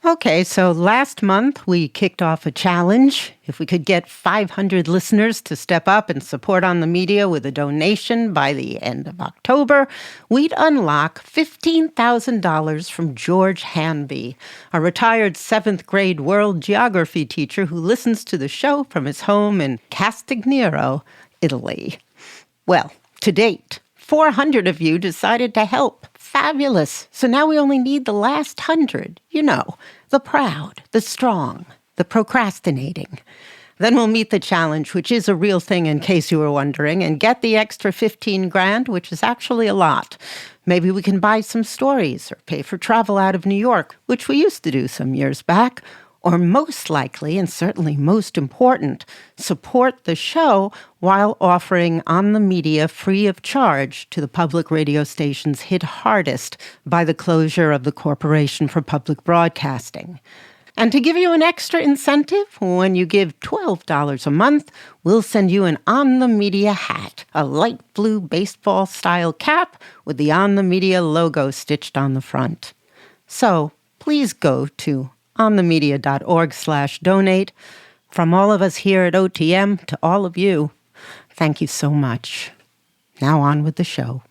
Okay, so last month we kicked off a challenge. If we could get 500 listeners to step up and support On the Media with a donation by the end of October, we'd unlock $15,000 from George Hanby, a retired 7th grade world geography teacher who listens to the show from his home in Castigliano, Italy. Well, to date, 400 of you decided to help. Fabulous. So now we only need the last 100. You know, the proud, the strong, the procrastinating. Then we'll meet the challenge, which is a real thing in case you were wondering, and get the extra $15,000, which is actually a lot. Maybe we can buy some stories or pay for travel out of New York, which we used to do some years back. Or most likely, and certainly most important, support the show while offering On the Media free of charge to the public radio stations hit hardest by the closure of the Corporation for Public Broadcasting. And to give you an extra incentive, when you give $12 a month, we'll send you an On the Media hat, a light blue baseball-style cap with the On the Media logo stitched on the front. So please go to onthemedia.org/donate. From all of us here at OTM to all of you, thank you so much. Now on with the show.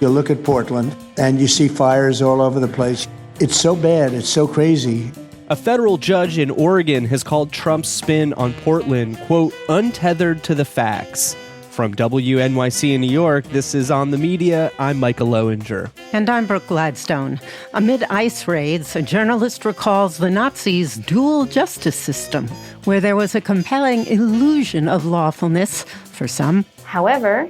You look at Portland and you see fires all over the place. It's so bad. It's so crazy. A federal judge in Oregon has called Trump's spin on Portland, quote, untethered to the facts. From WNYC in New York, this is On the Media. I'm Micah Loewinger. And I'm Brooke Gladstone. Amid ICE raids, a journalist recalls the Nazis' dual justice system, where there was a compelling illusion of lawfulness for some. However,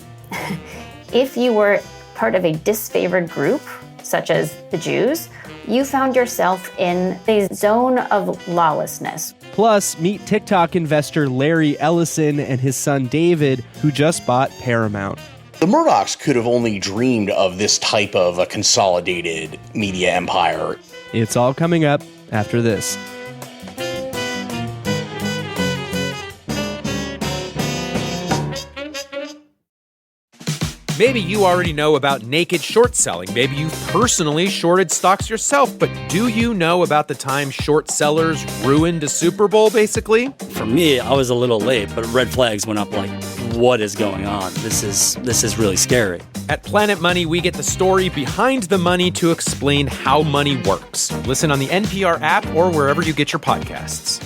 if you were part of a disfavored group, such as the Jews, you found yourself in a zone of lawlessness. Plus, meet TikTok investor Larry Ellison and his son David, who just bought Paramount. The Murdochs could have only dreamed of this type of a consolidated media empire. It's all coming up after this. Maybe you already know about naked short selling. Maybe you personally shorted stocks yourself, but do you know about the time short sellers ruined a Super Bowl, basically? For me, I was a little late, but red flags went up like, what is going on? This is really scary. At Planet Money, we get the story behind the money to explain how money works. Listen on the NPR app or wherever you get your podcasts.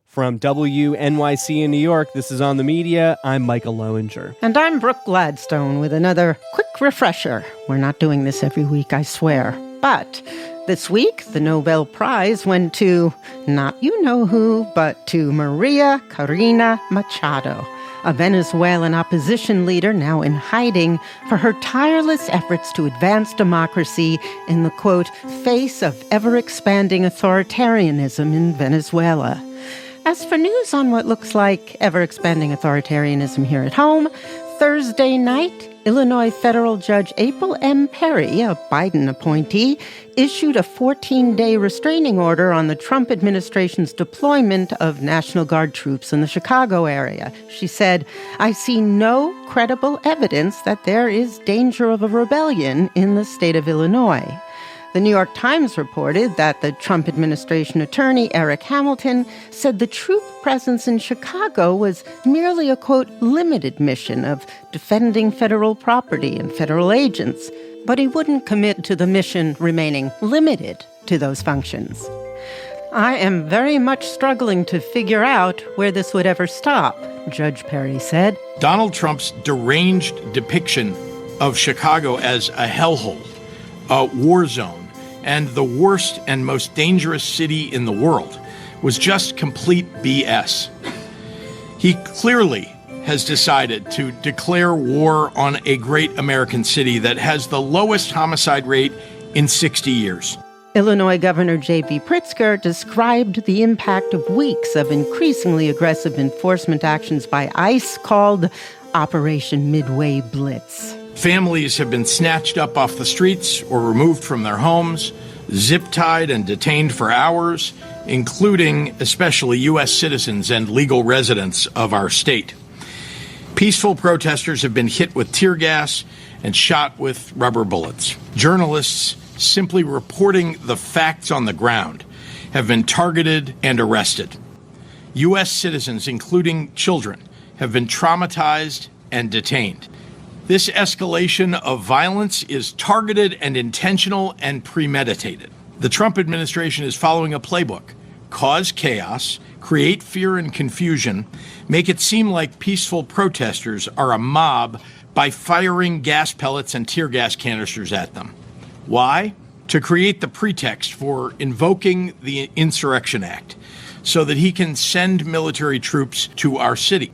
From WNYC in New York, this is On the Media. I'm Micah Loewinger. And I'm Brooke Gladstone with another quick refresher. We're not doing this every week, I swear. But this week, the Nobel Prize went to, not you know who, but to Maria Corina Machado, a Venezuelan opposition leader now in hiding for her tireless efforts to advance democracy in the, quote, face of ever-expanding authoritarianism in Venezuela. As for news on what looks like ever-expanding authoritarianism here at home, Thursday night, Illinois federal judge April M. Perry, a Biden appointee, issued a 14-day restraining order on the Trump administration's deployment of National Guard troops in the Chicago area. She said, "I see no credible evidence that there is danger of a rebellion in the state of Illinois." The New York Times reported that the Trump administration attorney, Eric Hamilton, said the troop presence in Chicago was merely a, quote, limited mission of defending federal property and federal agents, but he wouldn't commit to the mission remaining limited to those functions. I am very much struggling to figure out where this would ever stop, Judge Perry said. Donald Trump's deranged depiction of Chicago as a hellhole, a war zone, and the worst and most dangerous city in the world was just complete BS. He clearly has decided to declare war on a great American city that has the lowest homicide rate in 60 years. Illinois Governor J.B. Pritzker described the impact of weeks of increasingly aggressive enforcement actions by ICE called Operation Midway Blitz. Families have been snatched up off the streets or removed from their homes, zip-tied and detained for hours, including especially U.S. citizens and legal residents of our state. Peaceful protesters have been hit with tear gas and shot with rubber bullets. Journalists simply reporting the facts on the ground have been targeted and arrested. U.S. citizens, including children, have been traumatized and detained. This escalation of violence is targeted and intentional and premeditated. The Trump administration is following a playbook: cause chaos, create fear and confusion, make it seem like peaceful protesters are a mob by firing gas pellets and tear gas canisters at them. Why? To create the pretext for invoking the Insurrection Act so that he can send military troops to our city.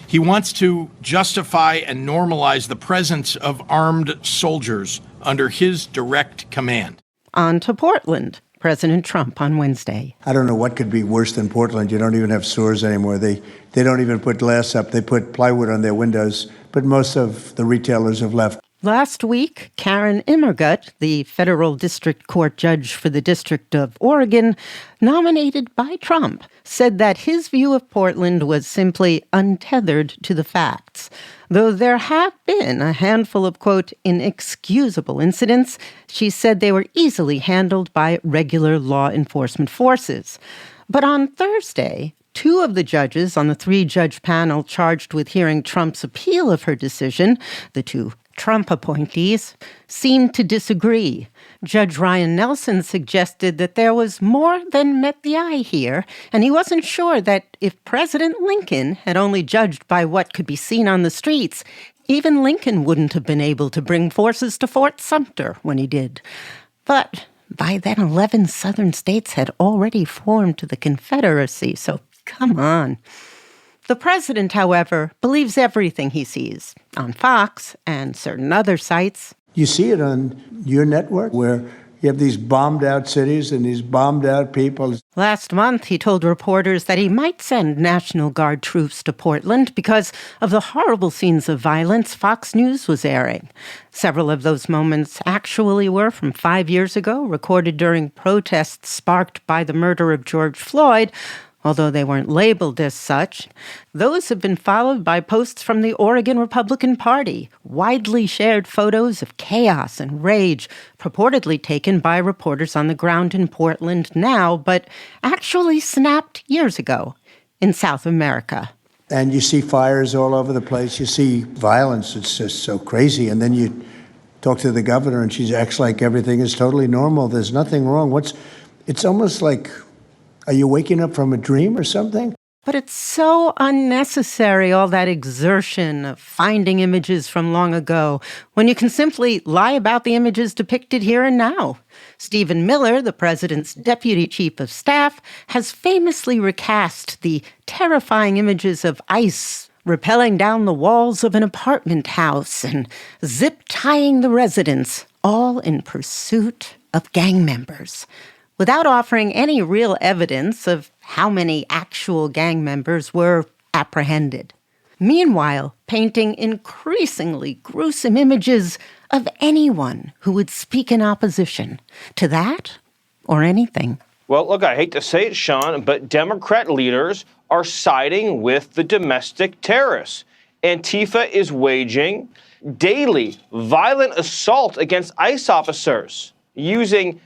He wants to justify and normalize the presence of armed soldiers under his direct command. On to Portland. President Trump on Wednesday. I don't know what could be worse than Portland. You don't even have stores anymore. They don't even put glass up. They put plywood on their windows. But most of the retailers have left. Last week, Karen Immergut, the federal district court judge for the District of Oregon, nominated by Trump, said that his view of Portland was simply untethered to the facts. Though there have been a handful of, quote, inexcusable incidents, she said they were easily handled by regular law enforcement forces. But on Thursday, two of the judges on the three-judge panel charged with hearing Trump's appeal of her decision, the two Trump appointees, seemed to disagree. Judge Ryan Nelson suggested that there was more than met the eye here, and he wasn't sure that if President Lincoln had only judged by what could be seen on the streets, even Lincoln wouldn't have been able to bring forces to Fort Sumter when he did. But by then, 11 southern states had already formed the Confederacy, so come on. The president, however, believes everything he sees on Fox and certain other sites. You see it on your network where you have these bombed out cities and these bombed out people. Last month, he told reporters that he might send National Guard troops to Portland because of the horrible scenes of violence Fox News was airing. Several of those moments actually were from 5 years ago, recorded during protests sparked by the murder of George Floyd, although they weren't labeled as such. Those have been followed by posts from the Oregon Republican Party, widely shared photos of chaos and rage, purportedly taken by reporters on the ground in Portland now, but actually snapped years ago in South America. And you see fires all over the place. You see violence. It's just so crazy. And then you talk to the governor, and she acts like everything is totally normal. There's nothing wrong. It's almost like, are you waking up from a dream or something? But it's so unnecessary, all that exertion of finding images from long ago, when you can simply lie about the images depicted here and now. Stephen Miller, the president's deputy chief of staff, has famously recast the terrifying images of ICE rappelling down the walls of an apartment house and zip-tying the residents, all in pursuit of gang members, without offering any real evidence of how many actual gang members were apprehended. Meanwhile, painting increasingly gruesome images of anyone who would speak in opposition to that or anything. Well, look, I hate to say it, Sean, but Democrat leaders are siding with the domestic terrorists. Antifa is waging daily violent assault against ICE officers, using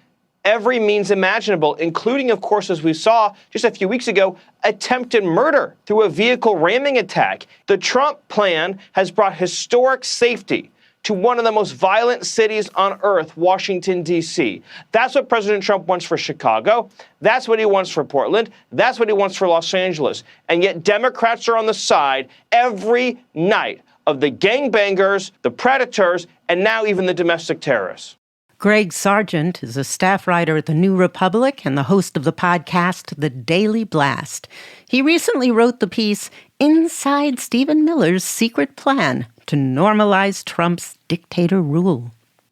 every means imaginable, including, of course, as we saw just a few weeks ago, attempted murder through a vehicle ramming attack. The Trump plan has brought historic safety to one of the most violent cities on earth, Washington, D.C. That's what President Trump wants for Chicago. That's what he wants for Portland. That's what he wants for Los Angeles. And yet Democrats are on the side every night of the gangbangers, the predators, and now even the domestic terrorists. Greg Sargent is a staff writer at The New Republic and the host of the podcast The Daily Blast. He recently wrote the piece Inside Stephen Miller's Secret Plan to Normalize Trump's Dictator Rule.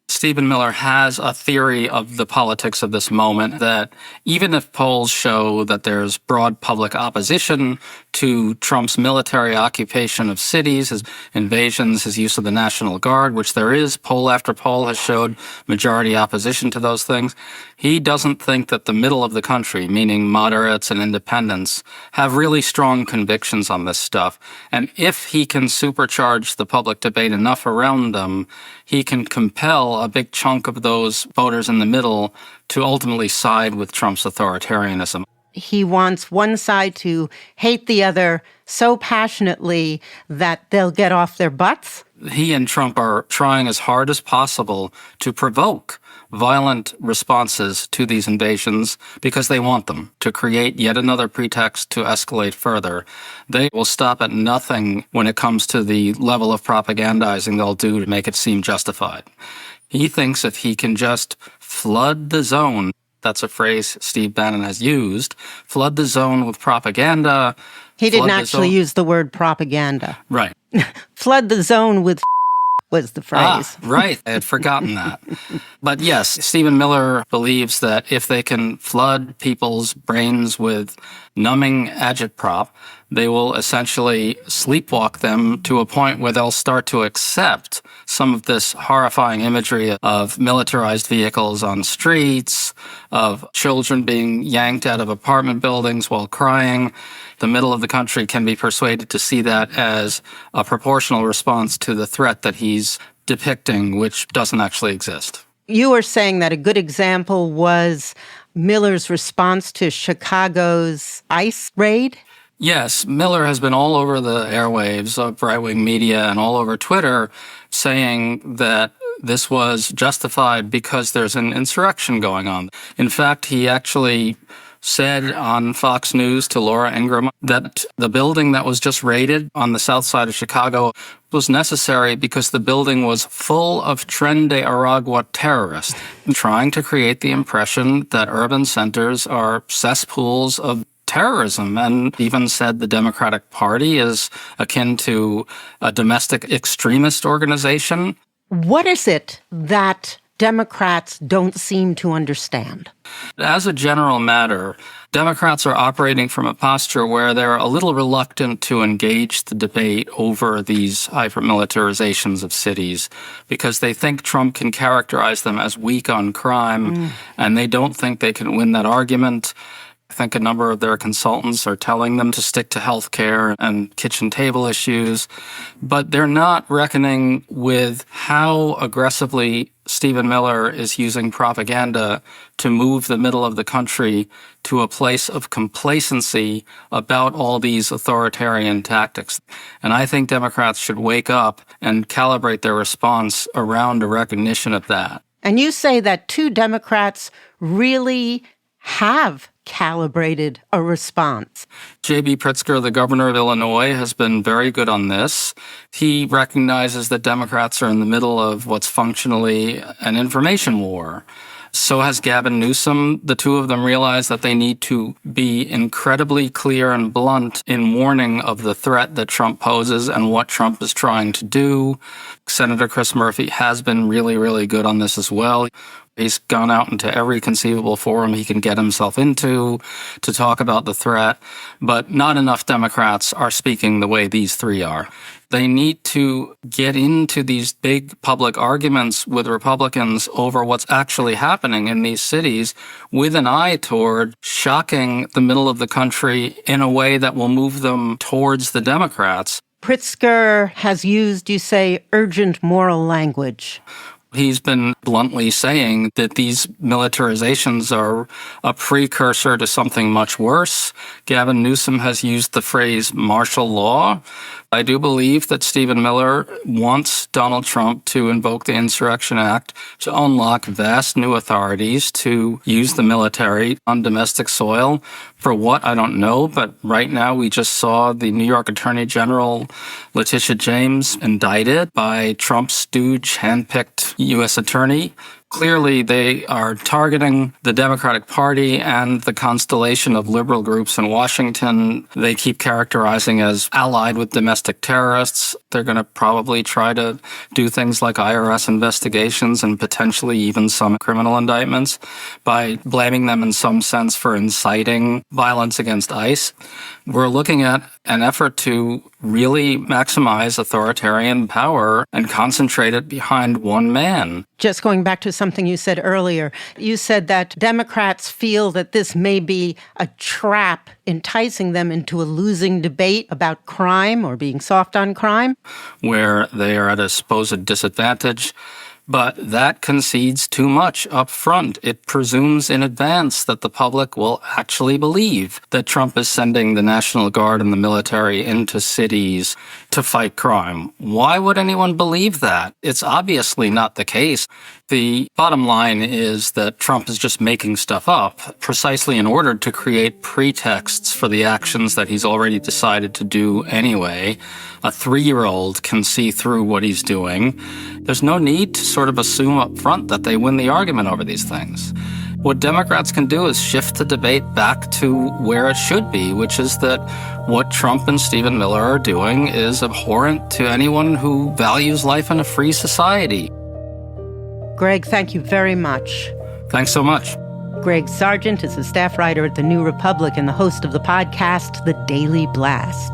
Stephen Miller has a theory of the politics of this moment that even if polls show that there's broad public opposition to Trump's military occupation of cities, his invasions, his use of the National Guard, which there is, poll after poll has showed majority opposition to those things, he doesn't think that the middle of the country, meaning moderates and independents, have really strong convictions on this stuff. And if he can supercharge the public debate enough around them, he can compel compel a big chunk of those voters in the middle to ultimately side with Trump's authoritarianism. He wants one side to hate the other so passionately that they'll get off their butts. He and Trump are trying as hard as possible to provoke violent responses to these invasions because they want them to create yet another pretext to escalate further. They will stop at nothing when it comes to the level of propagandizing they'll do to make it seem justified. He thinks if he can just flood the zone, that's a phrase Steve Bannon has used, flood the zone with propaganda. He didn't actually use the word propaganda. Right. Flood the zone with was the phrase. Right. I had forgotten that. But yes, Stephen Miller believes that if they can flood people's brains with numbing agitprop, they will essentially sleepwalk them to a point where they'll start to accept some of this horrifying imagery of militarized vehicles on streets, of children being yanked out of apartment buildings while crying. The middle of the country can be persuaded to see that as a proportional response to the threat that he's depicting, which doesn't actually exist. You were saying that a good example was Miller's response to Chicago's ICE raid? Yes, Miller has been all over the airwaves of right-wing media and all over Twitter saying that this was justified because there's an insurrection going on. In fact, he actually said on Fox News to Laura Ingraham that the building that was just raided on the south side of Chicago was necessary because the building was full of Tren de Aragua terrorists trying to create the impression that urban centers are cesspools of terrorism, and even said the Democratic Party is akin to a domestic extremist organization. What is it that Democrats don't seem to understand? As a general matter, Democrats are operating from a posture where they're a little reluctant to engage the debate over these hypermilitarizations of cities because they think Trump can characterize them as weak on crime, and they don't think they can win that argument. I think a number of their consultants are telling them to stick to health care and kitchen table issues, but they're not reckoning with how aggressively Stephen Miller is using propaganda to move the middle of the country to a place of complacency about all these authoritarian tactics. And I think Democrats should wake up and calibrate their response around a recognition of that. And you say that two Democrats really have calibrated a response. J.B. Pritzker, the governor of Illinois, has been very good on this. He recognizes that Democrats are in the middle of what's functionally an information war. So has Gavin Newsom. The two of them realize that they need to be incredibly clear and blunt in warning of the threat that Trump poses and what Trump is trying to do. Senator Chris Murphy has been really, really good on this as well. He's gone out into every conceivable forum he can get himself into to talk about the threat, but not enough Democrats are speaking the way these three are. They need to get into these big public arguments with Republicans over what's actually happening in these cities with an eye toward shocking the middle of the country in a way that will move them towards the Democrats. Pritzker has used, you say, urgent moral language. He's been bluntly saying that these militarizations are a precursor to something much worse. Gavin Newsom has used the phrase martial law. I do believe that Stephen Miller wants Donald Trump to invoke the Insurrection Act to unlock vast new authorities to use the military on domestic soil. For what, I don't know, but right now we just saw the New York Attorney General Letitia James indicted by Trump's stooge, handpicked U.S. attorney. Clearly, they are targeting the Democratic Party and the constellation of liberal groups in Washington. They keep characterizing as allied with domestic terrorists. They're going to probably try to do things like IRS investigations and potentially even some criminal indictments by blaming them in some sense for inciting violence against ICE. We're looking at an effort to really maximize authoritarian power and concentrate it behind one man. Just going back to something you said earlier, you said that Democrats feel that this may be a trap enticing them into a losing debate about crime or being soft on crime. Where they are at a supposed disadvantage. But that concedes too much up front. It presumes in advance that the public will actually believe that Trump is sending the National Guard and the military into cities to fight crime. Why would anyone believe that? It's obviously not the case. The bottom line is that Trump is just making stuff up precisely in order to create pretexts for the actions that he's already decided to do anyway. A 3-year-old can see through what he's doing. There's no need to sort of assume up front that they win the argument over these things. What Democrats can do is shift the debate back to where it should be, which is that what Trump and Stephen Miller are doing is abhorrent to anyone who values life in a free society. Greg, thank you very much. Thanks so much. Greg Sargent is a staff writer at The New Republic and the host of the podcast, The Daily Blast.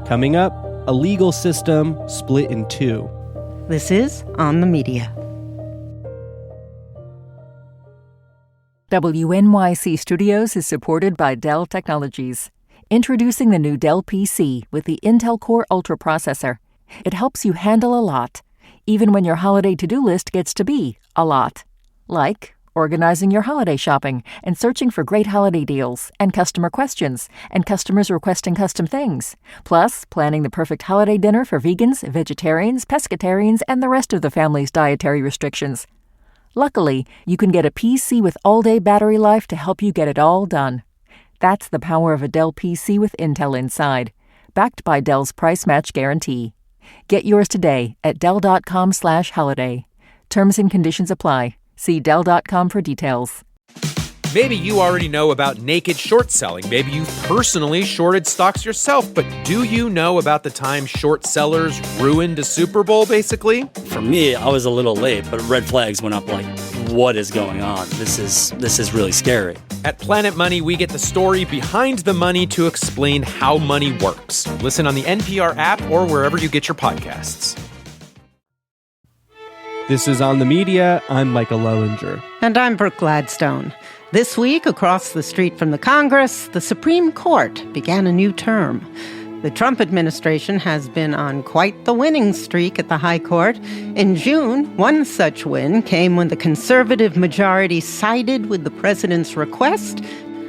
Coming up, a legal system split in two. This is On the Media. WNYC Studios is supported by Dell Technologies. Introducing the new Dell PC with the Intel Core Ultra processor. It helps you handle a lot, even when your holiday to-do list gets to be a lot. Like organizing your holiday shopping and searching for great holiday deals and customer questions and customers requesting custom things. Plus, planning the perfect holiday dinner for vegans, vegetarians, pescatarians, and the rest of the family's dietary restrictions. Luckily, you can get a PC with all-day battery life to help you get it all done. That's the power of a Dell PC with Intel inside, backed by Dell's price match guarantee. Get yours today at Dell.com/holiday. Terms and conditions apply. See Dell.com for details. Maybe you already know about naked short selling. Maybe you've personally shorted stocks yourself, but do you know about the time short sellers ruined a Super Bowl, basically? For me, I was a little late, but red flags went up like, what is going on? This is really scary. At Planet Money, we get the story behind the money to explain how money works. Listen on the NPR app or wherever you get your podcasts. This is On the Media. I'm Micah Loewinger. And I'm Brooke Gladstone. This week, across the street from the Congress, the Supreme Court began a new term. The Trump administration has been on quite the winning streak at the High Court. In June, one such win came when the conservative majority sided with the president's request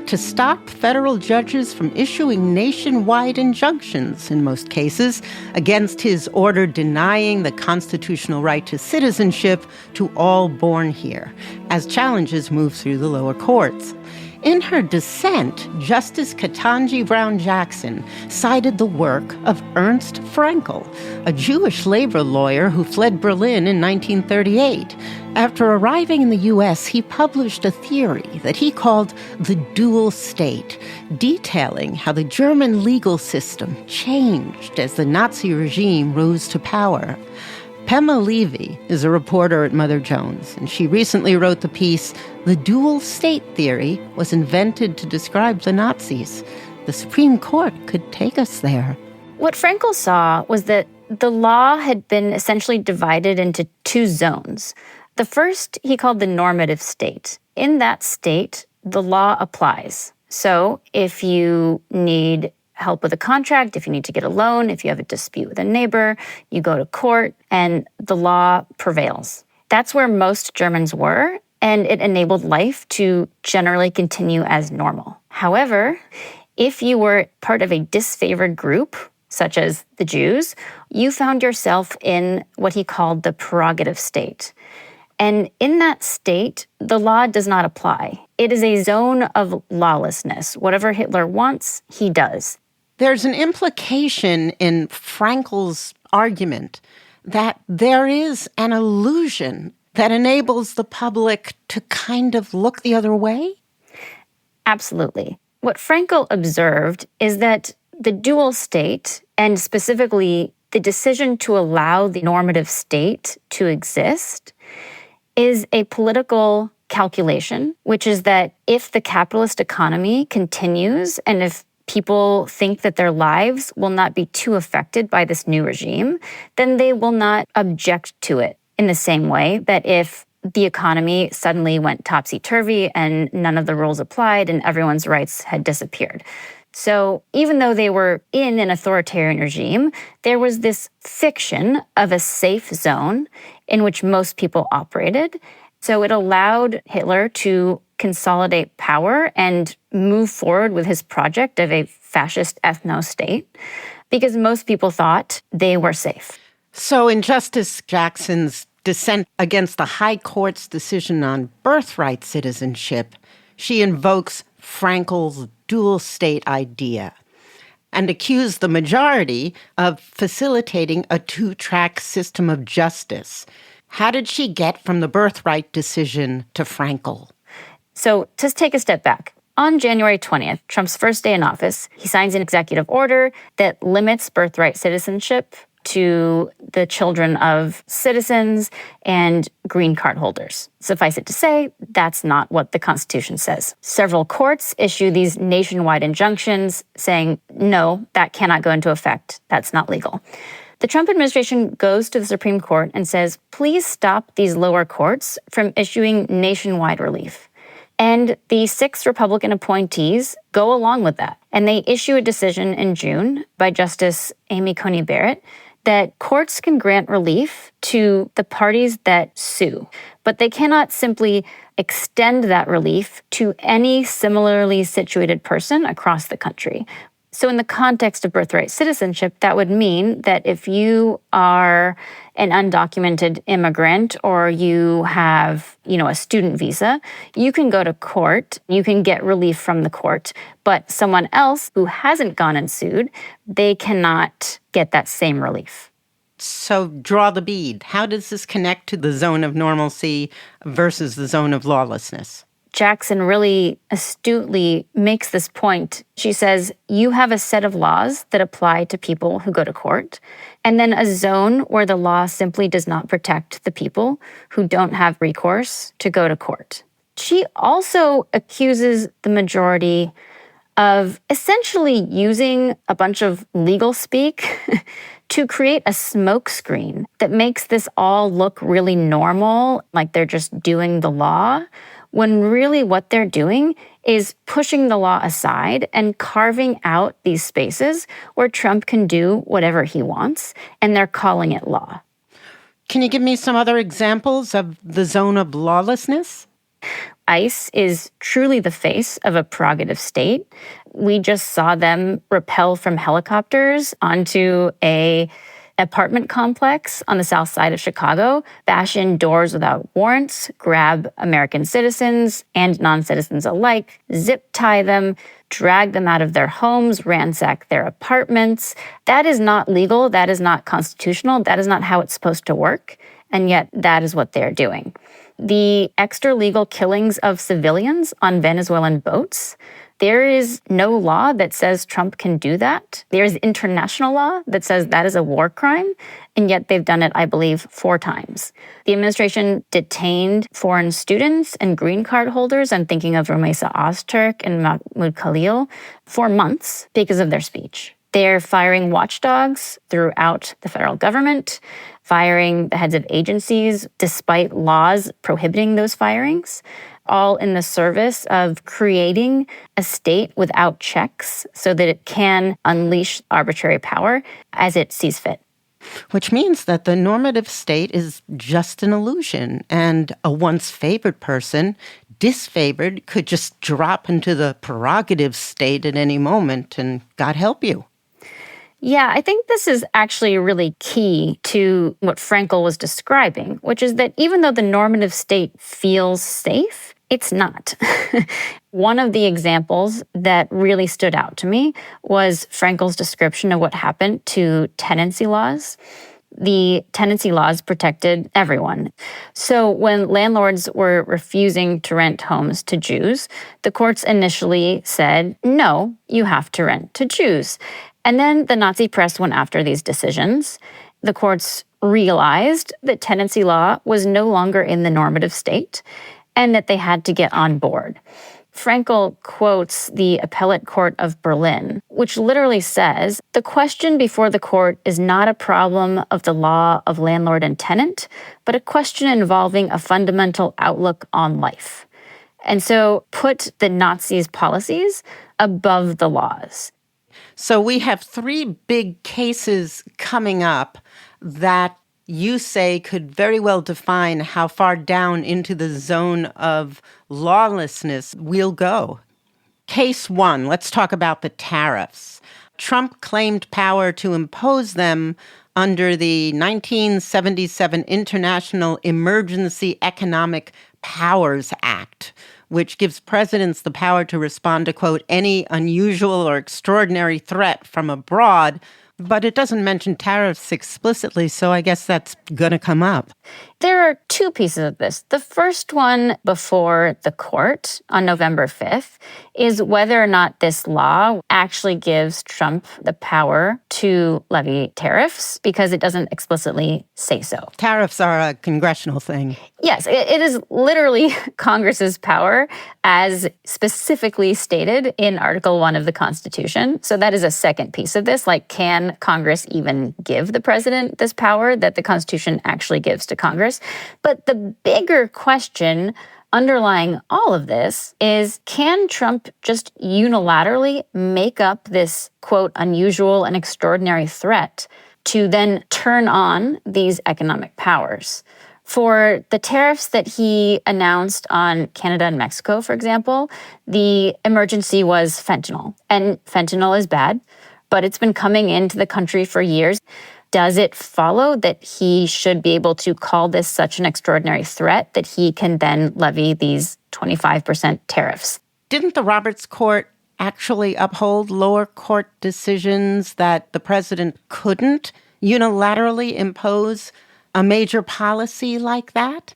to stop federal judges from issuing nationwide injunctions, in most cases, against his order denying the constitutional right to citizenship to all born here, as challenges move through the lower courts. In her dissent, Justice Ketanji Brown Jackson cited the work of Ernst Frankel, a Jewish labor lawyer who fled Berlin in 1938. After arriving in the U.S., he published a theory that he called the dual state, detailing how the German legal system changed as the Nazi regime rose to power. Pema Levy is a reporter at Mother Jones, and she recently wrote the piece, "The Dual State Theory was invented to describe the Nazis." The Supreme Court could take us there. What Frankel saw was that the law had been essentially divided into two zones. The first he called the normative state. In that state, the law applies. So if you need help with a contract, if you need to get a loan, if you have a dispute with a neighbor, you go to court, and the law prevails. That's where most Germans were, and it enabled life to generally continue as normal. However, if you were part of a disfavored group, such as the Jews, you found yourself in what he called the prerogative state. And in that state, the law does not apply. It is a zone of lawlessness. Whatever Hitler wants, he does. There's an implication in Frankel's argument that there is an illusion that enables the public to kind of look the other way? Absolutely. What Frankel observed is that the dual state, and specifically the decision to allow the normative state to exist, is a political calculation, which is that if the capitalist economy continues and if people think that their lives will not be too affected by this new regime, then they will not object to it in the same way that if the economy suddenly went topsy-turvy and none of the rules applied and everyone's rights had disappeared. So even though they were in an authoritarian regime, there was this fiction of a safe zone in which most people operated. So it allowed Hitler to consolidate power and move forward with his project of a fascist ethno-state because most people thought they were safe. So in Justice Jackson's dissent against the High Court's decision on birthright citizenship, she invokes Frankel's dual state idea and accused the majority of facilitating a two-track system of justice. How did she get from the birthright decision to Frankel? So just take a step back. On January 20th, Trump's first day in office, he signs an executive order that limits birthright citizenship to the children of citizens and green card holders. Suffice it to say, that's not what the Constitution says. Several courts issue these nationwide injunctions saying, no, that cannot go into effect. That's not legal. The Trump administration goes to the Supreme Court and says, please stop these lower courts from issuing nationwide relief. And the 6 Republican appointees go along with that. And they issue a decision in June by Justice Amy Coney Barrett that courts can grant relief to the parties that sue, but they cannot simply extend that relief to any similarly situated person across the country. So in the context of birthright citizenship, that would mean that if you are an undocumented immigrant or you have, a student visa, you can go to court, you can get relief from the court, but someone else who hasn't gone and sued, they cannot get that same relief. So draw the bead. How does this connect to the zone of normalcy versus the zone of lawlessness? Jackson really astutely makes this point. She says, you have a set of laws that apply to people who go to court, and then a zone where the law simply does not protect the people who don't have recourse to go to court. She also accuses the majority of essentially using a bunch of legal speak to create a smokescreen that makes this all look really normal, like they're just doing the law, when really what they're doing is pushing the law aside and carving out these spaces where Trump can do whatever he wants, and they're calling it law. Can you give me some other examples of the zone of lawlessness? ICE is truly the face of a prerogative state. We just saw them rappel from helicopters onto a apartment complex on the south side of Chicago, bash in doors without warrants, grab American citizens and non-citizens alike, zip tie them, drag them out of their homes, ransack their apartments. That is not legal. That is not constitutional. That is not how it's supposed to work. And yet that is what they're doing. The extra-legal killings of civilians on Venezuelan boats, there is no law that says Trump can do that. There is international law that says that is a war crime, and yet they've done it, I believe, 4 times. The administration detained foreign students and green card holders, I'm thinking of Rumeysa Ozturk and Mahmoud Khalil, for months because of their speech. They're firing watchdogs throughout the federal government, firing the heads of agencies despite laws prohibiting those firings, all in the service of creating a state without checks so that it can unleash arbitrary power as it sees fit. Which means that the normative state is just an illusion, and a once favored person, disfavored, could just drop into the prerogative state at any moment, and God help you. Yeah, I think this is actually really key to what Frankel was describing, which is that even though the normative state feels safe, it's not. One of the examples that really stood out to me was Frankel's description of what happened to tenancy laws. The tenancy laws protected everyone. So when landlords were refusing to rent homes to Jews, the courts initially said, no, you have to rent to Jews. And then the Nazi press went after these decisions. The courts realized that tenancy law was no longer in the normative state and that they had to get on board. Frankel quotes the Appellate Court of Berlin, which literally says, the question before the court is not a problem of the law of landlord and tenant, but a question involving a fundamental outlook on life. And so put the Nazis' policies above the laws. So we have 3 big cases coming up that you say could very well define how far down into the zone of lawlessness we'll go. Case 1, let's talk about the tariffs. Trump claimed power to impose them under the 1977 International Emergency Economic Powers Act, which gives presidents the power to respond to, quote, any unusual or extraordinary threat from abroad. But it doesn't mention tariffs explicitly, so I guess that's going to come up. There are 2 pieces of this. The first one before the court on November 5th is whether or not this law actually gives Trump the power to levy tariffs, because it doesn't explicitly say so. Tariffs are a congressional thing. Yes, it is literally Congress's power as specifically stated in Article 1 of the Constitution. So that is a second piece of this. Like, can Congress even give the president this power that the Constitution actually gives to Congress? But the bigger question underlying all of this is, can Trump just unilaterally make up this, quote, unusual and extraordinary threat to then turn on these economic powers? For the tariffs that he announced on Canada and Mexico, for example, the emergency was fentanyl. And fentanyl is bad, but it's been coming into the country for years. Does it follow that he should be able to call this such an extraordinary threat that he can then levy these 25% tariffs? Didn't the Roberts Court actually uphold lower court decisions that the president couldn't unilaterally impose a major policy like that?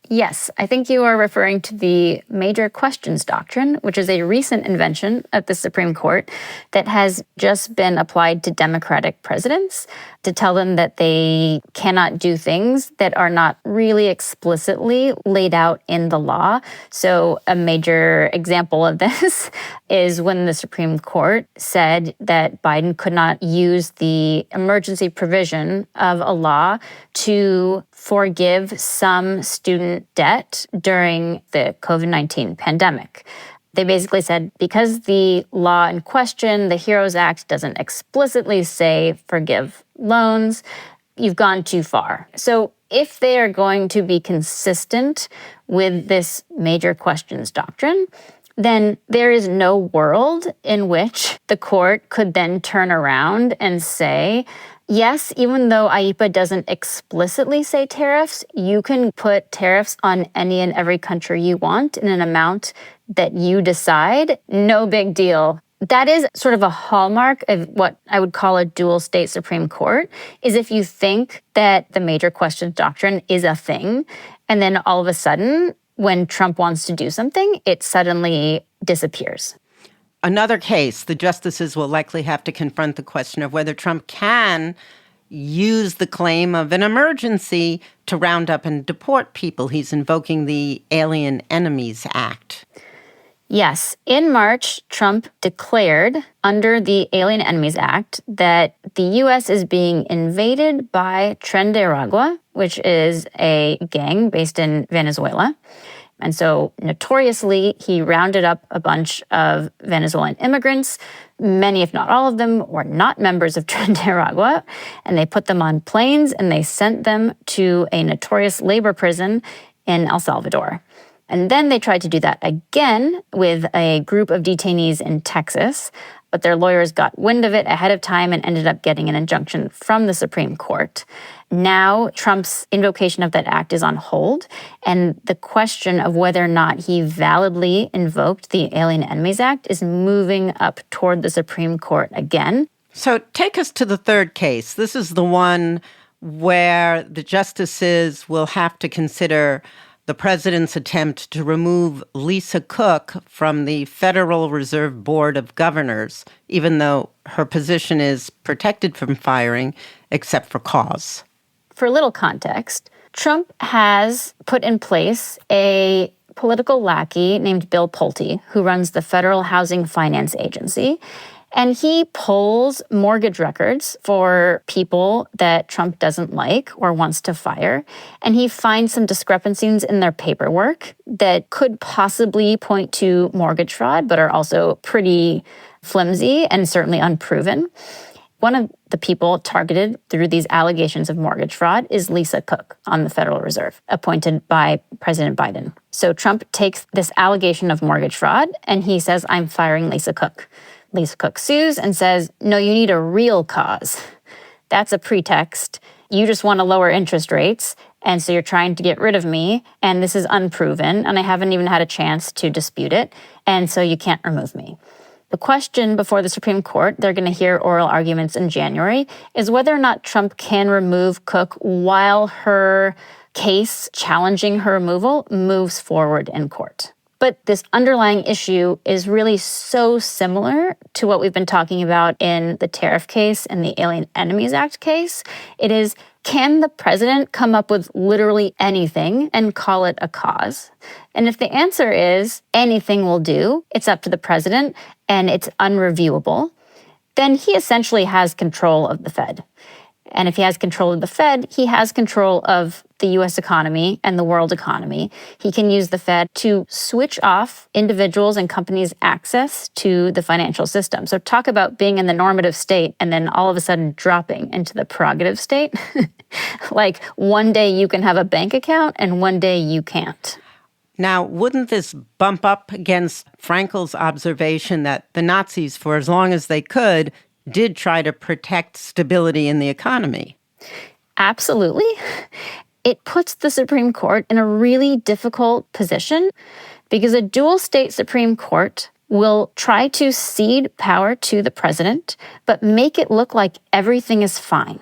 Yes, I think you are referring to the major questions doctrine, which is a recent invention of the Supreme Court that has just been applied to Democratic presidents to tell them that they cannot do things that are not really explicitly laid out in the law. So a major example of this is when the Supreme Court said that Biden could not use the emergency provision of a law to forgive some student debt during the COVID-19 pandemic. They basically said, because the law in question, the HEROES Act, doesn't explicitly say forgive loans, you've gone too far. So if they are going to be consistent with this major questions doctrine, then there is no world in which the court could then turn around and say, yes, even though IEEPA doesn't explicitly say tariffs, you can put tariffs on any and every country you want in an amount that you decide. No big deal. That is sort of a hallmark of what I would call a dual state Supreme Court, is if you think that the major questions doctrine is a thing, and then all of a sudden, when Trump wants to do something, it suddenly disappears. Another case, the justices will likely have to confront the question of whether Trump can use the claim of an emergency to round up and deport people. He's invoking the Alien Enemies Act. Yes. In March, Trump declared under the Alien Enemies Act that the U.S. is being invaded by Tren de Aragua, which is a gang based in Venezuela. And so notoriously, he rounded up a bunch of Venezuelan immigrants. Many, if not all of them, were not members of Tren de Aragua. And they put them on planes and they sent them to a notorious labor prison in El Salvador. And then they tried to do that again with a group of detainees in Texas, but their lawyers got wind of it ahead of time and ended up getting an injunction from the Supreme Court. Now, Trump's invocation of that act is on hold, and the question of whether or not he validly invoked the Alien Enemies Act is moving up toward the Supreme Court again. So take us to the third case. This is the one where the justices will have to consider the president's attempt to remove Lisa Cook from the Federal Reserve Board of Governors, even though her position is protected from firing, except for cause. For a little context, Trump has put in place a political lackey named Bill Pulte, who runs the Federal Housing Finance Agency. And he pulls mortgage records for people that Trump doesn't like or wants to fire. And he finds some discrepancies in their paperwork that could possibly point to mortgage fraud, but are also pretty flimsy and certainly unproven. One of the people targeted through these allegations of mortgage fraud is Lisa Cook on the Federal Reserve, appointed by President Biden. So Trump takes this allegation of mortgage fraud and he says, I'm firing Lisa Cook. Lisa Cook sues and says, no, you need a real cause. That's a pretext. You just want to lower interest rates, and so you're trying to get rid of me, and this is unproven, and I haven't even had a chance to dispute it, and so you can't remove me. The question before the Supreme Court, they're going to hear oral arguments in January, is whether or not Trump can remove Cook while her case challenging her removal moves forward in court. But this underlying issue is really so similar to what we've been talking about in the tariff case and the Alien Enemies Act case. It is, can the president come up with literally anything and call it a cause? And if the answer is anything will do, it's up to the president and it's unreviewable, then he essentially has control of the Fed. And if he has control of the Fed, he has control of the US economy and the world economy. He can use the Fed to switch off individuals and companies' access to the financial system. So talk about being in the normative state and then all of a sudden dropping into the prerogative state. Like one day you can have a bank account and one day you can't. Now, wouldn't this bump up against Frankel's observation that the Nazis, for as long as they could, did try to protect stability in the economy? Absolutely. It puts the Supreme Court in a really difficult position because a dual state Supreme Court will try to cede power to the president, but make it look like everything is fine.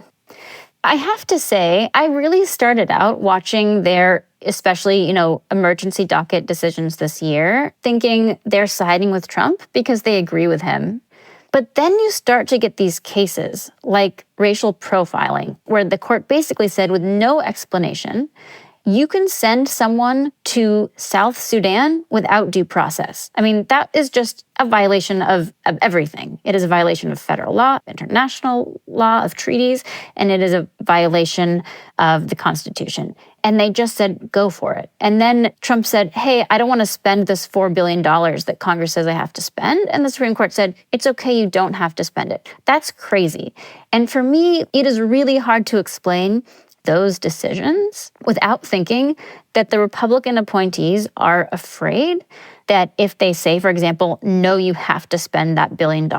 I have to say, I really started out watching their, especially, emergency docket decisions this year, thinking they're siding with Trump because they agree with him. But then you start to get these cases like racial profiling, where the court basically said with no explanation, you can send someone to South Sudan without due process. I mean, that is just a violation of everything. It is a violation of federal law, international law, of treaties, and it is a violation of the Constitution. And they just said, go for it. And then Trump said, hey, I don't want to spend this $4 billion that Congress says I have to spend. And the Supreme Court said, it's okay, you don't have to spend it. That's crazy. And for me, it is really hard to explain those decisions without thinking that the Republican appointees are afraid that if they say, for example, no, you have to spend that $1 billion,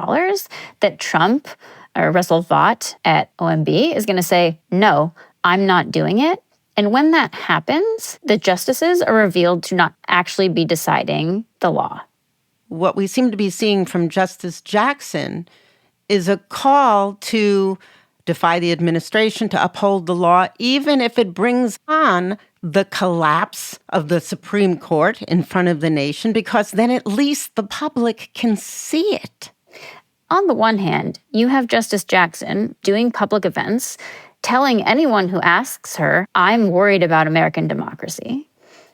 that Trump or Russell Vought at OMB is going to say, no, I'm not doing it. And when that happens, the justices are revealed to not actually be deciding the law. What we seem to be seeing from Justice Jackson is a call to defy the administration, to uphold the law, even if it brings on the collapse of the Supreme Court in front of the nation, because then at least the public can see it. On the one hand, you have Justice Jackson doing public events, telling anyone who asks her, I'm worried about American democracy.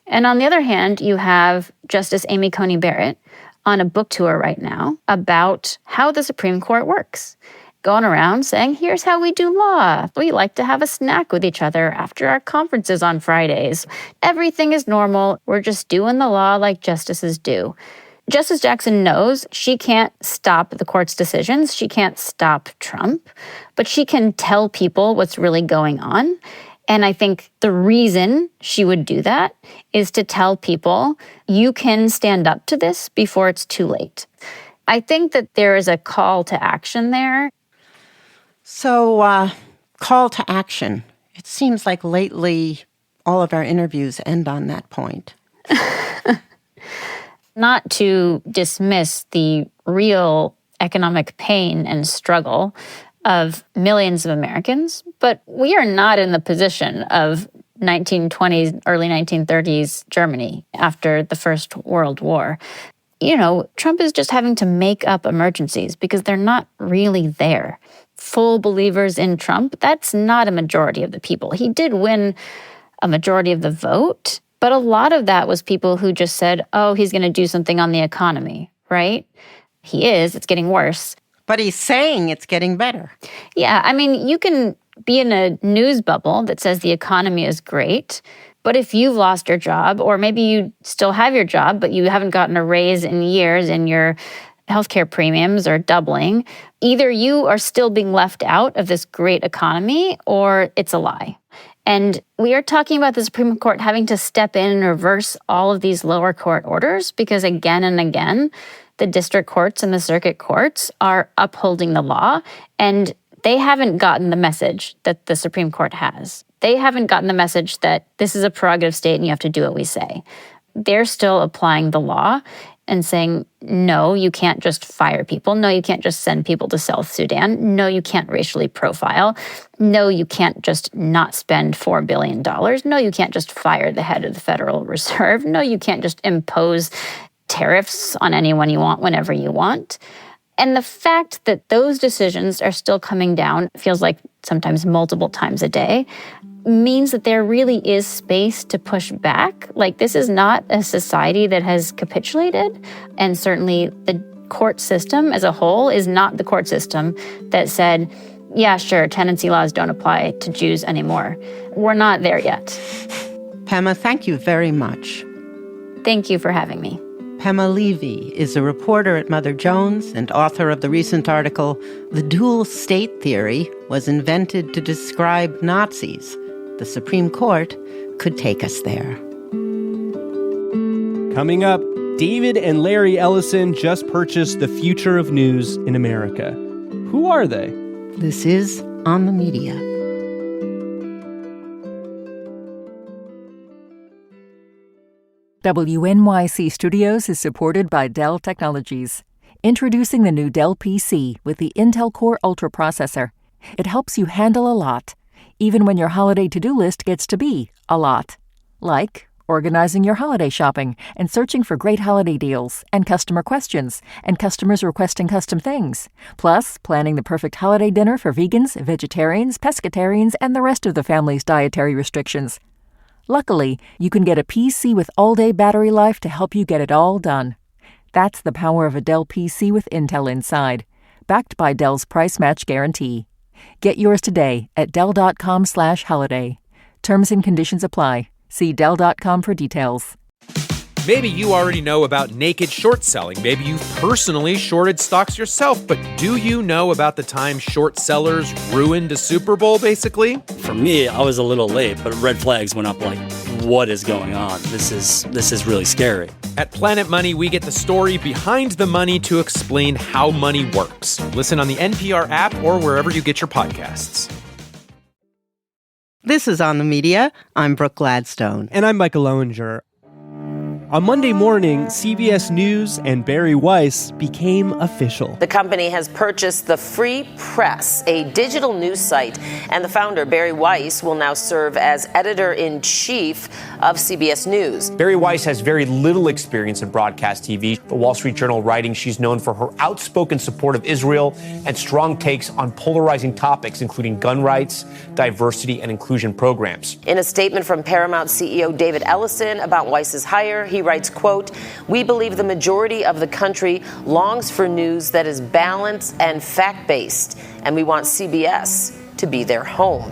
And on the other hand, you have Justice Amy Coney Barrett on a book tour right now about how the Supreme Court works, going around saying, here's how we do law. We like to have a snack with each other after our conferences on Fridays. Everything is normal. We're just doing the law like justices do. Justice Jackson knows she can't stop the court's decisions. She can't stop Trump, but she can tell people what's really going on. And I think the reason she would do that is to tell people, you can stand up to this before it's too late. I think that there is a call to action there. So, call to action. It seems like lately all of our interviews end on that point. Not to dismiss the real economic pain and struggle of millions of Americans, but we are not in the position of 1920s, early 1930s Germany after the First World War. Trump is just having to make up emergencies because they're not really there. Full believers in Trump, that's not a majority of the people. He did win a majority of the vote, but a lot of that was people who just said, oh, he's going to do something on the economy, right? He is. It's getting worse. But he's saying it's getting better. Yeah, I mean, you can be in a news bubble that says the economy is great, but if you've lost your job, or maybe you still have your job, but you haven't gotten a raise in years and your healthcare premiums are doubling, either you are still being left out of this great economy or it's a lie. And we are talking about the Supreme Court having to step in and reverse all of these lower court orders because again and again, the district courts and the circuit courts are upholding the law, and they haven't gotten the message that the Supreme Court has. They haven't gotten the message that this is a prerogative state and you have to do what we say. They're still applying the law and saying, no, you can't just fire people. No, you can't just send people to South Sudan. No, you can't racially profile. No, you can't just not spend $4 billion. No, you can't just fire the head of the Federal Reserve. No, you can't just impose tariffs on anyone you want whenever you want. And the fact that those decisions are still coming down, feels like sometimes multiple times a day, means that there really is space to push back. Like, this is not a society that has capitulated. And certainly the court system as a whole is not the court system that said, yeah, sure, tenancy laws don't apply to Jews anymore. We're not there yet. Pema, thank you very much. Thank you for having me. Pema Levy is a reporter at Mother Jones and author of the recent article, "The Dual State Theory Was Invented to Describe Nazis. The Supreme Court Could Take Us There." Coming up, David and Larry Ellison just purchased the future of news in America. Who are they? This is On the Media. WNYC Studios is supported by Dell Technologies. Introducing the new Dell PC with the Intel Core Ultra processor. It helps you handle a lot, even when your holiday to-do list gets to be a lot. Like organizing your holiday shopping and searching for great holiday deals and customer questions and customers requesting custom things. Plus, planning the perfect holiday dinner for vegans, vegetarians, pescatarians, and the rest of the family's dietary restrictions. Luckily, you can get a PC with all-day battery life to help you get it all done. That's the power of a Dell PC with Intel inside, backed by Dell's price match guarantee. Get yours today at Dell.com/holiday. Terms and conditions apply. See Dell.com for details. Maybe you already know about naked short selling. Maybe you've personally shorted stocks yourself, but do you know about the time short sellers ruined a Super Bowl, basically? For me, I was a little late, but red flags went up like, what is going on? This is really scary. At Planet Money, we get the story behind the money to explain how money works. Listen on the NPR app or wherever you get your podcasts. This is On the Media. I'm Brooke Gladstone. And I'm Micah Loewinger. On Monday morning, CBS News and Barry Weiss became official. The company has purchased the Free Press, a digital news site, and the founder, Barry Weiss, will now serve as editor-in-chief of CBS News. Barry Weiss has very little experience in broadcast TV. The Wall Street Journal writing, she's known for her outspoken support of Israel and strong takes on polarizing topics, including gun rights, diversity, and inclusion programs. In a statement from Paramount CEO David Ellison about Weiss's hire, he writes, quote, "We believe the majority of the country longs for news that is balanced and fact-based, and we want CBS to be their home."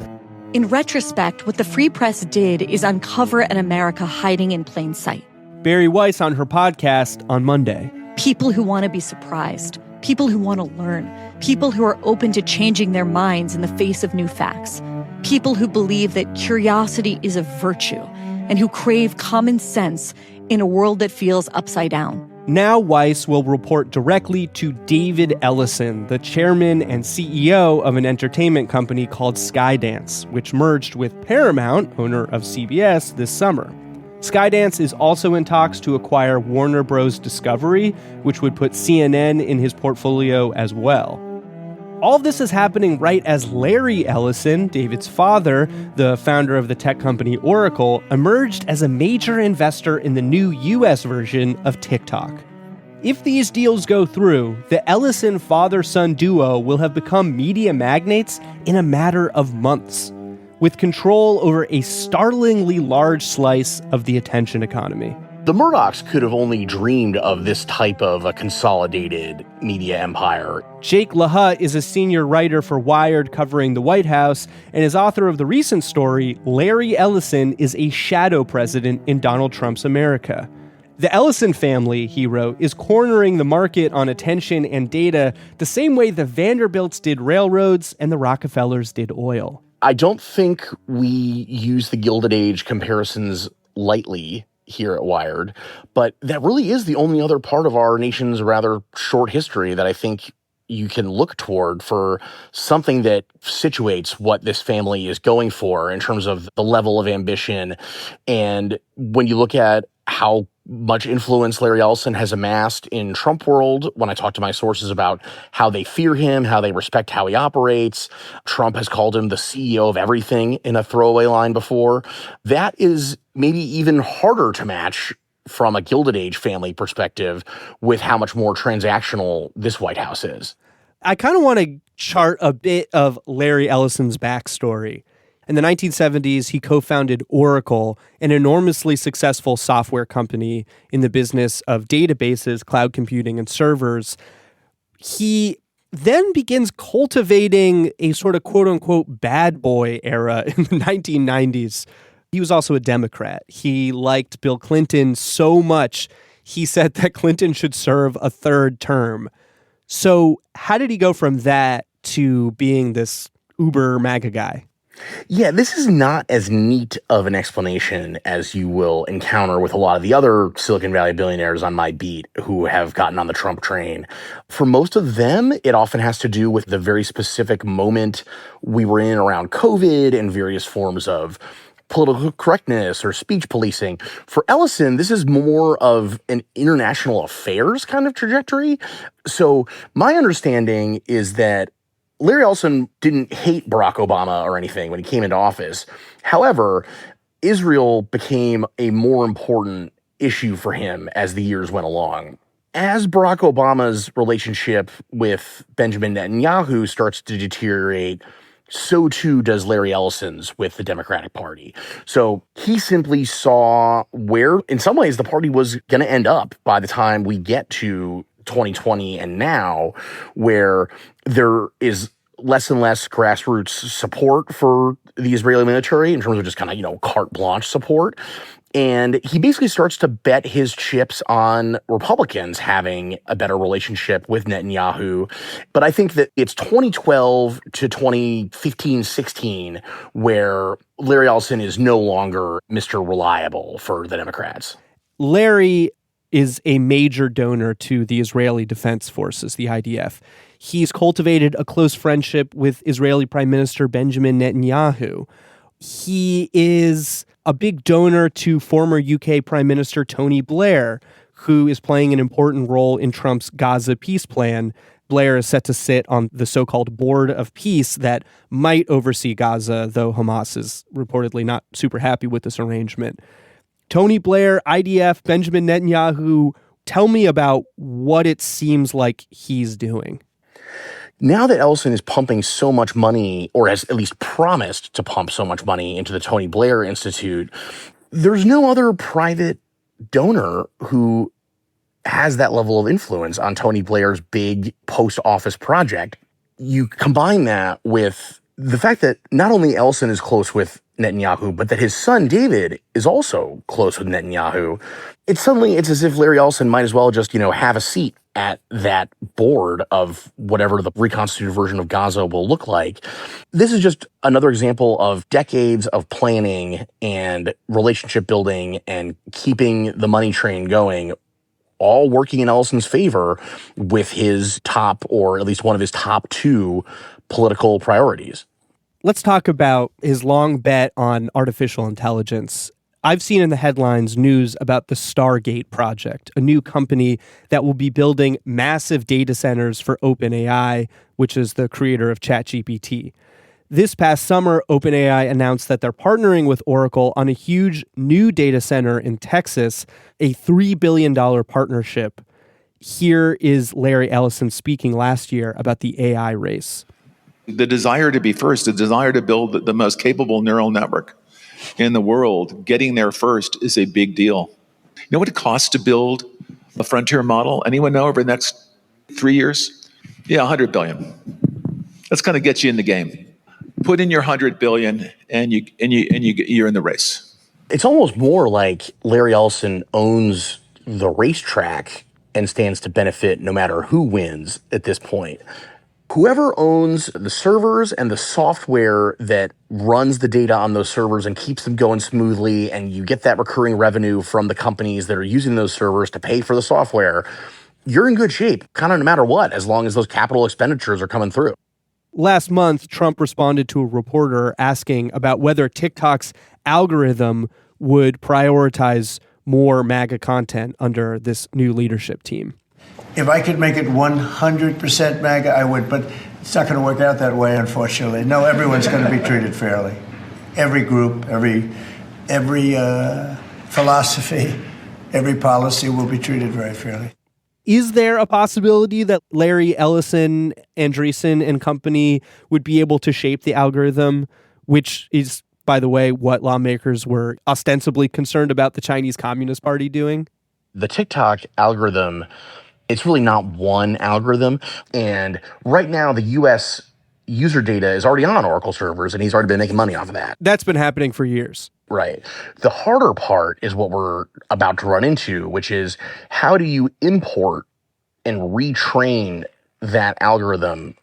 In retrospect, what the Free Press did is uncover an America hiding in plain sight. Barry Weiss on her podcast on Monday. People who want to be surprised, people who want to learn, people who are open to changing their minds in the face of new facts, people who believe that curiosity is a virtue and who crave common sense in a world that feels upside down. Now Weiss will report directly to David Ellison, the chairman and CEO of an entertainment company called Skydance, which merged with Paramount, owner of CBS, this summer. Skydance is also in talks to acquire Warner Bros. Discovery, which would put CNN in his portfolio as well. All of this is happening right as Larry Ellison, David's father, the founder of the tech company Oracle, emerged as a major investor in the new U.S. version of TikTok. If these deals go through, the Ellison father-son duo will have become media magnates in a matter of months, with control over a startlingly large slice of the attention economy. The Murdochs could have only dreamed of this type of a consolidated media empire. Jake Lahut is a senior writer for Wired covering the White House and is author of the recent story, Larry Ellison is a shadow president in Donald Trump's America. The Ellison family, he wrote, is cornering the market on attention and data the same way the Vanderbilts did railroads and the Rockefellers did oil. I don't think we use the Gilded Age comparisons lightly here at Wired, but that really is the only other part of our nation's rather short history that I think you can look toward for something that situates what this family is going for in terms of the level of ambition. And when you look at how much influence Larry Ellison has amassed in Trump world, when I talk to my sources about how they fear him, how they respect how he operates, Trump has called him the CEO of everything in a throwaway line before. That is maybe even harder to match from a Gilded Age family perspective with how much more transactional this White House is. I kind of want to chart a bit of Larry Ellison's backstory. In the 1970s, he co-founded Oracle, an enormously successful software company in the business of databases, cloud computing, and servers. He then begins cultivating a sort of quote-unquote bad boy era in the 1990s. He was also a Democrat. He liked Bill Clinton so much, he said that Clinton should serve a third term. So how did he go from that to being this uber MAGA guy? Yeah, this is not as neat of an explanation as you will encounter with a lot of the other Silicon Valley billionaires on my beat who have gotten on the Trump train. For most of them, it often has to do with the very specific moment we were in around COVID and various forms of political correctness or speech policing. For Ellison, this is more of an international affairs kind of trajectory. So my understanding is that Larry Ellison didn't hate Barack Obama or anything when he came into office. However, Israel became a more important issue for him as the years went along. As Barack Obama's relationship with Benjamin Netanyahu starts to deteriorate, so too does Larry Ellison's with the Democratic Party. So he simply saw where, in some ways, the party was going to end up by the time we get to 2020 and now, where there is less and less grassroots support for the Israeli military in terms of just kind of, carte blanche support. And he basically starts to bet his chips on Republicans having a better relationship with Netanyahu. But I think that it's 2012 to 2015-16 where Larry Ellison is no longer Mr. Reliable for the Democrats. Larry is a major donor to the Israeli Defense Forces, the IDF. He's cultivated a close friendship with Israeli Prime Minister Benjamin Netanyahu. He is a big donor to former UK Prime Minister Tony Blair, who is playing an important role in Trump's Gaza peace plan. Blair is set to sit on the so-called Board of Peace that might oversee Gaza, though Hamas is reportedly not super happy with this arrangement. Tony Blair, IDF, Benjamin Netanyahu, tell me about what it seems like he's doing. Now that Ellison is pumping so much money, or has at least promised to pump so much money into the Tony Blair Institute, there's no other private donor who has that level of influence on Tony Blair's big post-office project. You combine that with the fact that not only Ellison is close with Netanyahu, but that his son, David, is also close with Netanyahu. It's as if Larry Ellison might as well just, have a seat at that board of whatever the reconstituted version of Gaza will look like. This is just another example of decades of planning and relationship building and keeping the money train going, all working in Ellison's favor with his top, or at least one of his top two political priorities. Let's talk about his long bet on artificial intelligence. I've seen in the headlines news about the Stargate project, a new company that will be building massive data centers for OpenAI, which is the creator of ChatGPT. This past summer, OpenAI announced that they're partnering with Oracle on a huge new data center in Texas, a $3 billion partnership. Here is Larry Ellison speaking last year about the AI race. The desire to be first, the desire to build the most capable neural network in the world, getting there first is a big deal. You know what it costs to build a frontier model? Anyone know over the next 3 years? Yeah, 100 billion. That's going to get you in the game. Put in your 100 billion and you're in the race. It's almost more like Larry Ellison owns the racetrack and stands to benefit no matter who wins at this point. Whoever owns the servers and the software that runs the data on those servers and keeps them going smoothly, and you get that recurring revenue from the companies that are using those servers to pay for the software, you're in good shape, kind of no matter what, as long as those capital expenditures are coming through. Last month, Trump responded to a reporter asking about whether TikTok's algorithm would prioritize more MAGA content under this new leadership team. If I could make it 100% MAGA, I would, but it's not going to work out that way, unfortunately. No, everyone's going to be treated fairly. Every group, every philosophy, every policy will be treated very fairly. Is there a possibility that Larry Ellison, Andreessen, and company would be able to shape the algorithm, which is, by the way, what lawmakers were ostensibly concerned about the Chinese Communist Party doing? The TikTok algorithm, it's really not one algorithm. And right now, the U.S. user data is already on Oracle servers, and he's already been making money off of that. That's been happening for years. Right. The harder part is what we're about to run into, which is how do you import and retrain that algorithm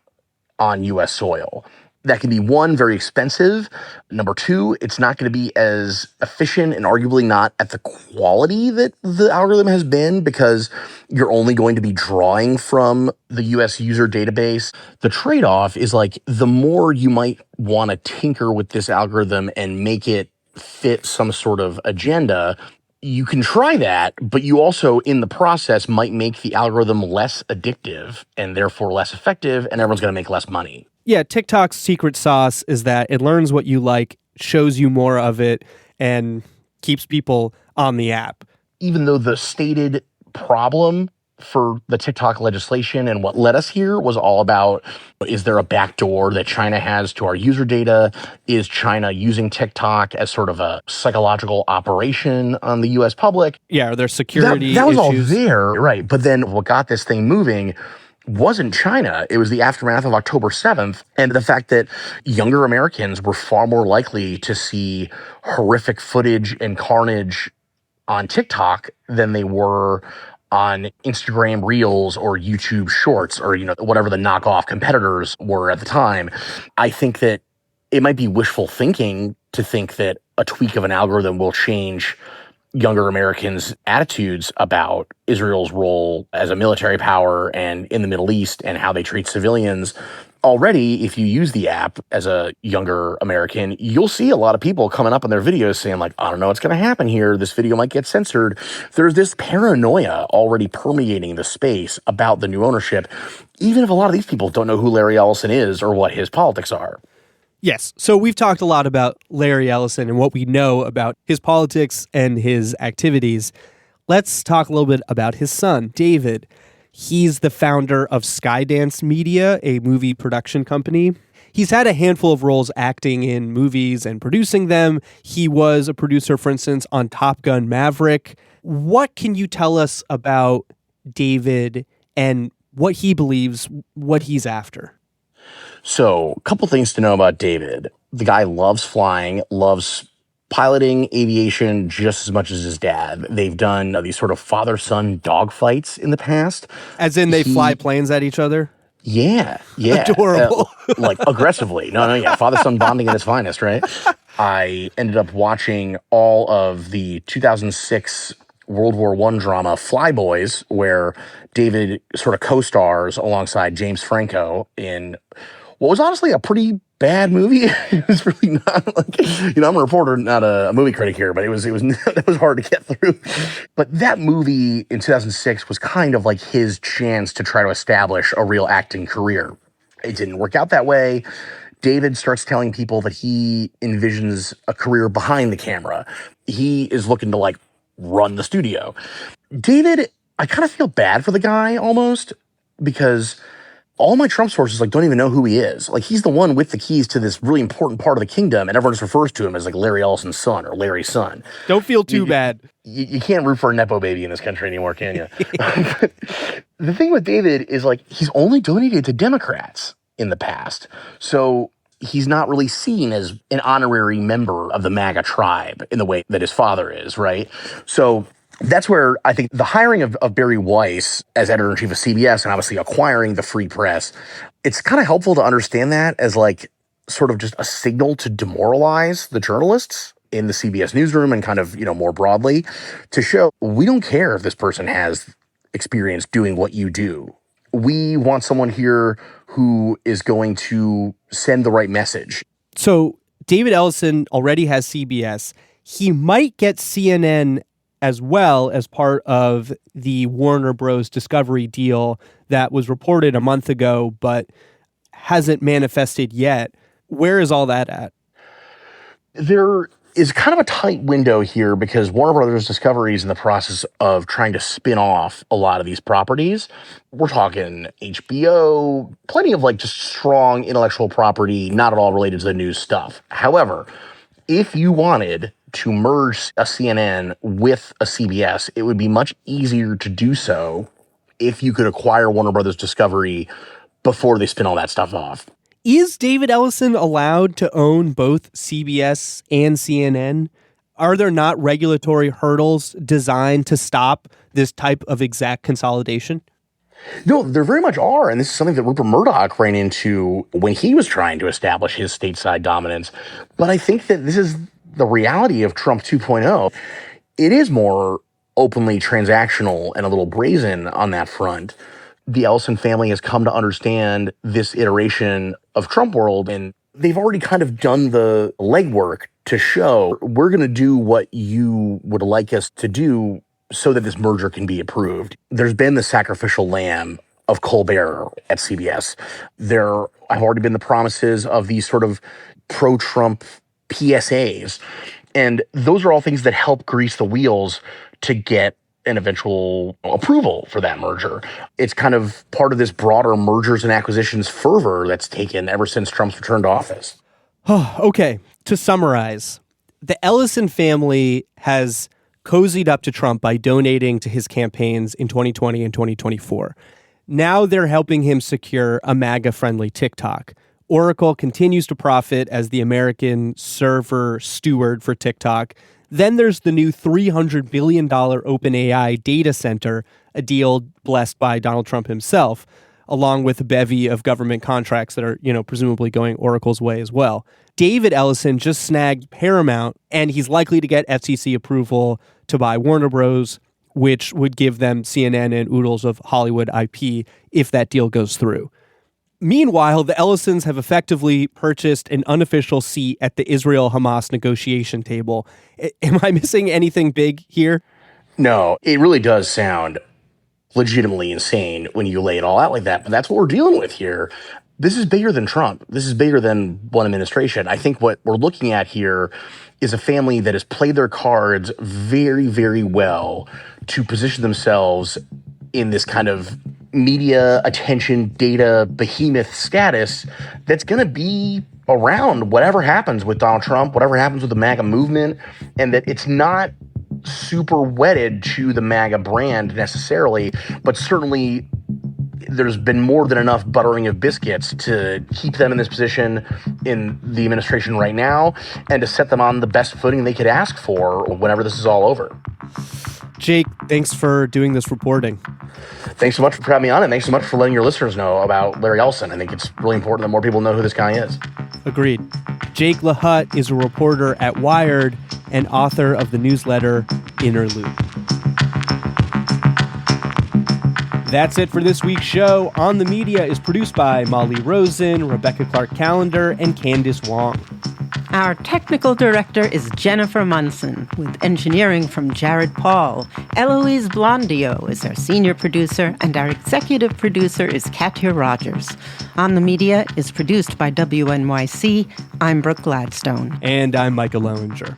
on U.S. soil? That can be, one, very expensive. Number two, it's not going to be as efficient and arguably not at the quality that the algorithm has been because you're only going to be drawing from the US user database. The trade-off is like the more you might want to tinker with this algorithm and make it fit some sort of agenda, you can try that, but you also, in the process, might make the algorithm less addictive and therefore less effective, and everyone's going to make less money. Yeah, TikTok's secret sauce is that it learns what you like, shows you more of it, and keeps people on the app. Even though the stated problem for the TikTok legislation and what led us here was all about, is there a backdoor that China has to our user data? Is China using TikTok as sort of a psychological operation on the U.S. public? Yeah, are there security that was issues? all there, right. But then what got this thing moving wasn't China. It was the aftermath of October 7th and the fact that younger Americans were far more likely to see horrific footage and carnage on TikTok than they were on Instagram Reels or YouTube Shorts or, whatever the knockoff competitors were at the time. I think that it might be wishful thinking to think that a tweak of an algorithm will change younger Americans' attitudes about Israel's role as a military power and in the Middle East and how they treat civilians. Already, if you use the app as a younger American, you'll see a lot of people coming up on their videos saying like, I don't know what's going to happen here. This video might get censored. There's this paranoia already permeating the space about the new ownership, even if a lot of these people don't know who Larry Ellison is or what his politics are. Yes. So we've talked a lot about Larry Ellison and what we know about his politics and his activities. Let's talk a little bit about his son, David. He's the founder of Skydance Media, a movie production company. He's had a handful of roles acting in movies and producing them. He was a producer, for instance, on Top Gun Maverick. What can you tell us about David and what he believes, what he's after? So, a couple things to know about David. The guy loves flying, loves piloting, aviation just as much as his dad. They've done these sort of father-son dogfights in the past. As in they fly planes at each other? Yeah. Adorable. Like aggressively. No, father-son bonding at its finest, right? I ended up watching all of the 2006 World War I drama Flyboys, where David sort of co-stars alongside James Franco in what was honestly a pretty bad movie. It was really not like, I'm a reporter, not a movie critic here, but it was that was hard to get through. But that movie in 2006 was kind of like his chance to try to establish a real acting career. It didn't work out that way. David starts telling people that he envisions a career behind the camera. He is looking to run the studio. David, I kind of feel bad for the guy almost because all my Trump sources don't even know who he is. He's the one with the keys to this really important part of the kingdom, and everyone just refers to him as Larry Ellison's son or Larry's son. Don't feel too bad. You can't root for a Nepo baby in this country anymore, can you? The thing with David is he's only donated to Democrats in the past. So he's not really seen as an honorary member of the MAGA tribe in the way that his father is, right? So that's where I think the hiring of Barry Weiss as editor-in-chief of CBS and obviously acquiring the Free Press, it's kind of helpful to understand that as sort of just a signal to demoralize the journalists in the CBS newsroom and kind of, more broadly, to show we don't care if this person has experience doing what you do. We want someone here who is going to send the right message. So David Ellison already has CBS. He might get CNN as well as part of the Warner Bros. Discovery deal that was reported a month ago, but hasn't manifested yet. Where is all that at? There is kind of a tight window here because Warner Brothers Discovery is in the process of trying to spin off a lot of these properties. We're talking HBO, plenty of just strong intellectual property, not at all related to the news stuff. However, if you wanted to merge a CNN with a CBS, it would be much easier to do so if you could acquire Warner Brothers Discovery before they spin all that stuff off. Is David Ellison allowed to own both CBS and CNN? Are there not regulatory hurdles designed to stop this type of exact consolidation? No, there very much are. And this is something that Rupert Murdoch ran into when he was trying to establish his stateside dominance. But I think that this is the reality of Trump 2.0. It is more openly transactional and a little brazen on that front. The Ellison family has come to understand this iteration of Trump world, and they've already kind of done the legwork to show we're going to do what you would like us to do so that this merger can be approved. There's been the sacrificial lamb of Colbert at CBS. There have already been the promises of these sort of pro-Trump PSAs. And those are all things that help grease the wheels to get an eventual approval for that merger. It's kind of part of this broader mergers and acquisitions fervor that's taken ever since Trump's return to office. Okay, to summarize, the Ellison family has cozied up to Trump by donating to his campaigns in 2020 and 2024. Now they're helping him secure a MAGA-friendly TikTok. Oracle continues to profit as the American server steward for TikTok. Then there's the new $300 billion OpenAI data center, a deal blessed by Donald Trump himself, along with a bevy of government contracts that are, presumably going Oracle's way as well. David Ellison just snagged Paramount, and he's likely to get FCC approval to buy Warner Bros., which would give them CNN and oodles of Hollywood IP if that deal goes through. Meanwhile, the Ellisons have effectively purchased an unofficial seat at the Israel-Hamas negotiation table. Am I missing anything big here? No, it really does sound legitimately insane when you lay it all out like that, but that's what we're dealing with here. This is bigger than Trump. This is bigger than one administration. I think what we're looking at here is a family that has played their cards very, very well to position themselves in this kind of media attention data behemoth status that's going to be around whatever happens with Donald Trump, whatever happens with the MAGA movement, and that it's not super wedded to the MAGA brand necessarily, but certainly there's been more than enough buttering of biscuits to keep them in this position in the administration right now and to set them on the best footing they could ask for whenever this is all over. Jake, thanks for doing this reporting. Thanks so much for having me on, and thanks so much for letting your listeners know about Larry Ellison. I think it's really important that more people know who this guy is. Agreed. Jake Lahut is a reporter at Wired and author of the newsletter Inner Loop. That's it for this week's show. On the Media is produced by Molly Rosen, Rebecca Clark-Callender, and Candace Wong. Our technical director is Jennifer Munson, with engineering from Jared Paul. Eloise Blondio is our senior producer, and our executive producer is Katya Rogers. On the Media is produced by WNYC. I'm Brooke Gladstone. And I'm Micah Loewinger.